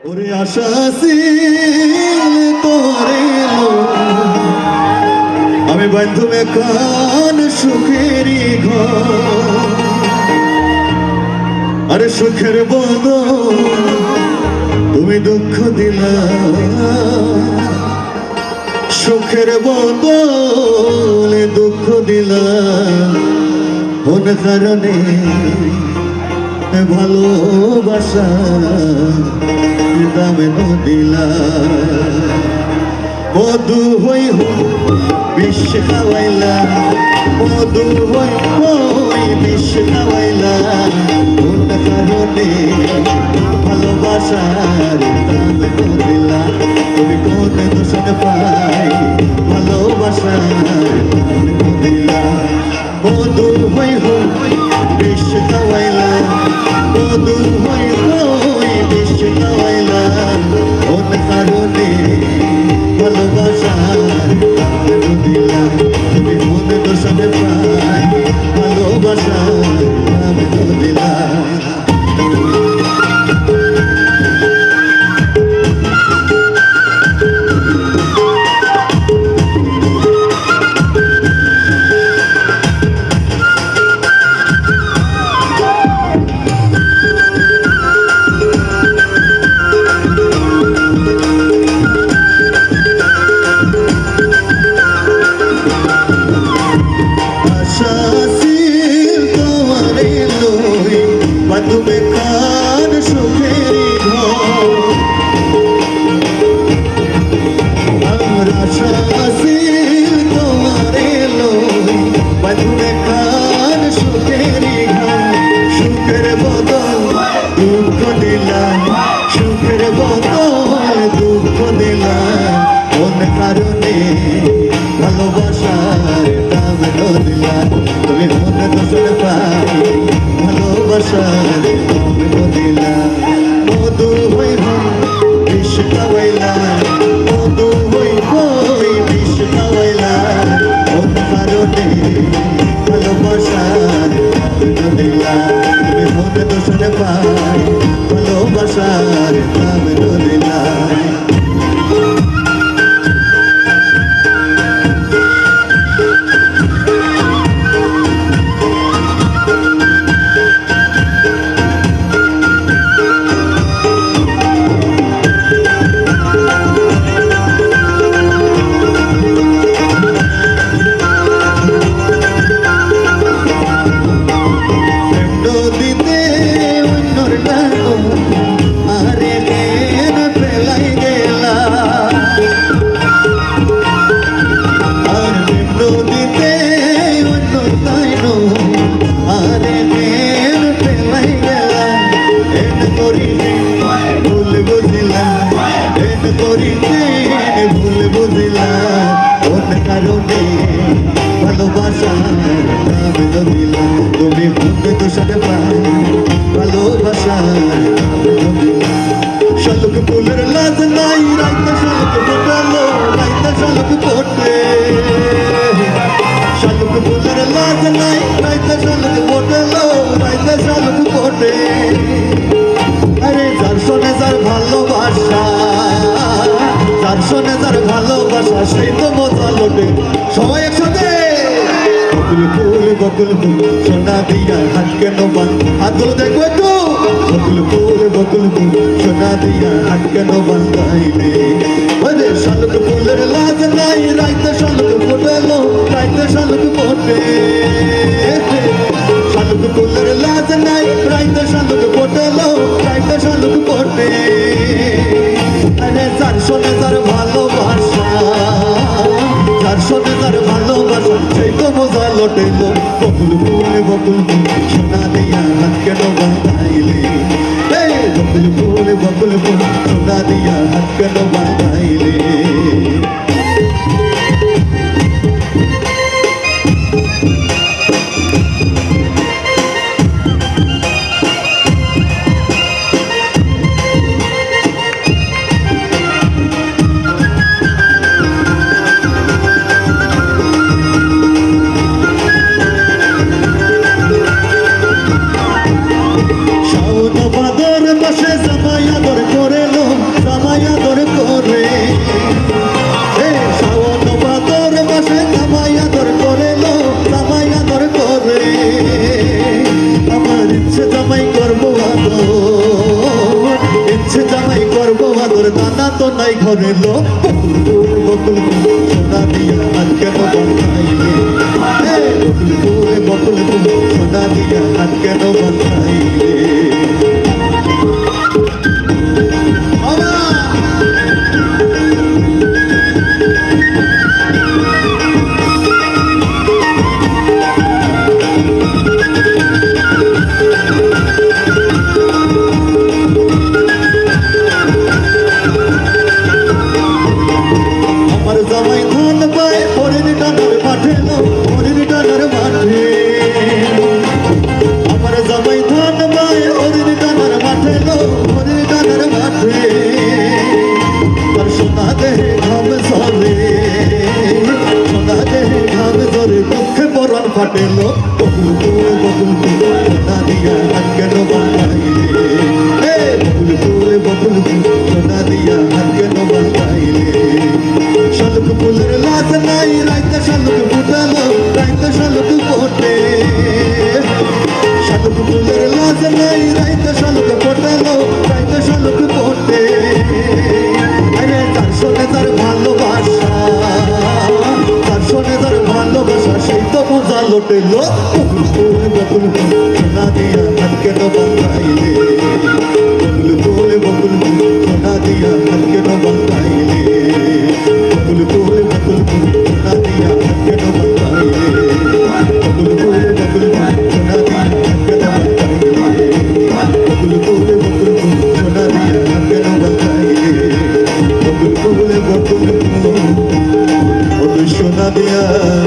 ওরে আশা ছিল তোরে আমি বান্ধব এখন সুখেরই ঘর আরে সুখের বদল তুমি দুঃখ দিলা সুখের বদল দুঃখ দিলা কোন কারণে ভালোবাসা দামে দিলা মধু হই বিশ্ব খাওয়াইলা মধু হই বিশ্ব খাওয়াইলা কোন কারণে ভালোবাসার দামে দিলা তুমি কোন দোষণ পাই ভালোবাসার দামে দিলা মধু হই বিশ্ব খাওয়াইলা মধু হই বিশ্ব খাওয়াইলা কোন কারণে ভালোবাসার দামে দিলা তুমি কোন দোষণ পাই ভালোবাসার দামে দিলা তুমি কার সুখেরি ঘর আশা আসিল তোমার এলো তুমি কার সুখেরি ঘর সুখের বদল দুঃখ দিলাম সুখের বদল দুঃখ দিলাম কোন কারণে ভালোবাসার দাম দিলাম তুমি মন দোষণ পাই ভালোবাসার দাম দিলাম মধু হই বিষ খাওয়াইলা মধু হই বিষ খাওয়াইলা কোন কারণে ভালোবাসার দাম দিলাম তুমি মন দোষণ পাই ভালোবাসার দাম দিলাম ভুল বুঝিলা কোন কারণে ভালোবাসার দাম দিলা তুমি ভুল দোষণ পাই ভালোবাসার দাম দিলা শালুক ফুলের লাজ নাই রাইতে শালুক ফোটালো রাইতে শালুক ফোটে শালুক ফুলের লাজ নাই রাইতে শালুক ফোটালো রাইতে শালুক ফোটে আরে যার শোনে যার ভালোবাসা যার শোনে যার ভালোবাসা সেই তো মজা লোটে সবাই একসাথে বকুল ফুল সোনা দিয়া হাত কেন বান হাতগুলো দেখবো একটু বকুল ফুল সোনা দিয়া হাত কেন বান্ধাইলে ওরে শালুক ফুলের লাজ নাই রাইতে শালুক ফোটালো রাইতে শালুক ফোটে শালুক ফুলের লাজ নাই রাইতে শালুক ফোটালো রাইতে শালুক ফোটে আরে যার শোনে যার ভালোবাসা যার শোনে যার ভালোবাসা সেই তো মজা লোটেল বকুল ফুল সোনা দিয়া হাত কেন বাঁধাইলে বকুল ফুল সোনা দিয়া হাত কেন বাঁধাইলে শাওন বাদর মাসে জামাই আদর করেলো তো নাই ঘরে লো বকুল ফুল বকুল ফুল সোনা দিয়া হাত কেন বাঁধাইলে বকুল ফুল সোনা দিয়া হাত কেন বাঁধাইলে জামাই ধান পায় হরিণ টানার মাঠে লো হরিণ টানার মাঠে আমার জামাই ধান পায় হরিণ টানার মাঠে লো হরিণ টানার মাঠে তার সোনা দেহে ঘাম ঝরে সোনা দেহে ঘাম ঝরে দুঃখে পরাণ ফাটে লো বকুল ফুল সোনা দিয়া হাত কেন বাঁধাইলে বকুল ফুল সোনা দিয়া হাত কেন বাঁধাইলে শালুক ফুলের লাজ নাই রাইতে শালুক ফুটালো রাইতে শালুক ফোটে শালুক ফুলের লাজ নাই রাইতে শালুক ফোটালো রাইতে শালুক ফোটে আরে তার শোনে তার ভালোবাসা তার শোনে তার ভালোবাসা সেই তো বোঝা লোটেলো বকুল ফুল সোনা দিয়া হাত কেন বাঁধাইলে বকুল ফুল সোনা দিয়া হাত কেন বাঁধাইলে বকুল ফুল সোনা দিয়া হাত কেন বাঁধাইলে বকুল ফুল সোনা দিয়া হাত কেন বাঁধাইলে বকুল ফুল সোনা দিয়া হাত কেন বাঁধাইলে বকুল ফুল সোনা দিয়া